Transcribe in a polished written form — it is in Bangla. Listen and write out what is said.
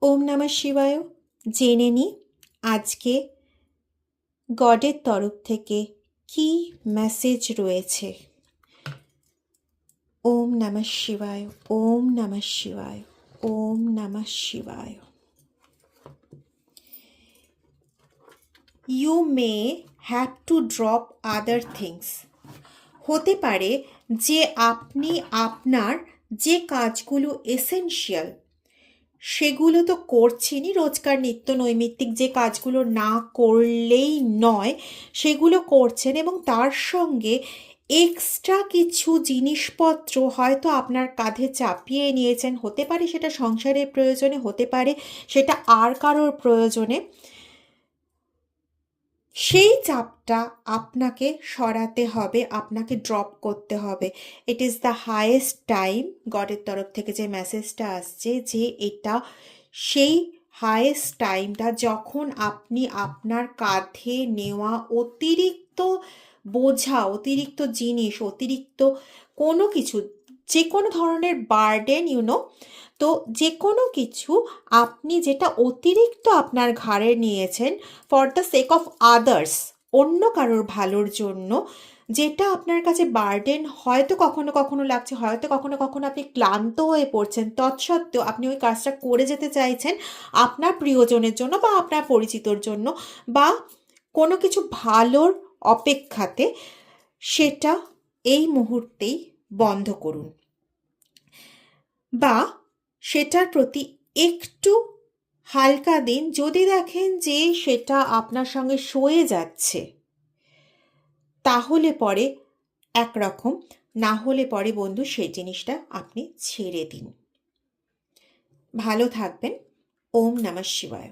ওম নমঃ শিবায়। জেনে নি আজকে গডের তরফ থেকে কি মেসেজ রয়েছে। ওম নমঃ শিবায়, ওম নমঃ শিবায়, ওম নমঃ শিবায়। You may have to drop other things. হতে পারে যে আপনি আপনার যে কাজগুলো এসেনশিয়াল সেগুলো তো করছেনই, রোজকার নিত্য নৈমিত্তিক যে কাজগুলো না করলেই নয় সেগুলো করছেন, এবং তার সঙ্গে এক্সট্রা কিছু জিনিসপত্র হয়তো আপনার কাঁধে চাপিয়ে নিয়েছেন। হতে পারে সেটা সংসারের প্রয়োজনে, হতে পারে সেটা আর কারোর প্রয়োজনে। সেই চাপটা আপনাকে সরাতে হবে, আপনাকে ড্রপ করতে হবে। It is the highest time. গডের তরফ থেকে যে মেসেজটা আসছে যে এটা সেই হায়েস্ট টাইমটা যখন আপনি আপনার কাঁধে নেওয়া অতিরিক্ত বোঝা, অতিরিক্ত জিনিস, অতিরিক্ত কোনো কিছু, যে কোনো ধরনের বার্ডেন তো যে কোনো কিছু আপনি যেটা অতিরিক্ত আপনার ঘাড়ে নিয়েছেন for the sake of others, অন্য কারোর ভালোর জন্য, যেটা আপনার কাছে বার্ডেন হয়তো কখনো কখনো লাগছে, হয়তো কখনো কখনো আপনি ক্লান্ত হয়ে পড়ছেন, তৎসত্ত্বেও আপনি ওই কাজটা করে যেতে চাইছেন আপনার প্রিয়জনের জন্য বা আপনার পরিচিতর জন্য বা কোনো কিছু ভালোর অপেক্ষাতে। সেটা এই মুহূর্তেই বন্ধ করুন, বা সেটার প্রতি একটু হালকা দিন। যদি দেখেন যে সেটা আপনার সঙ্গে সয়ে যাচ্ছে তাহলে পরে একরকম, না হলে পরে বন্ধু সেই জিনিসটা আপনি ছেড়ে দিন। ভালো থাকবেন। ওম নমঃ শিবায়।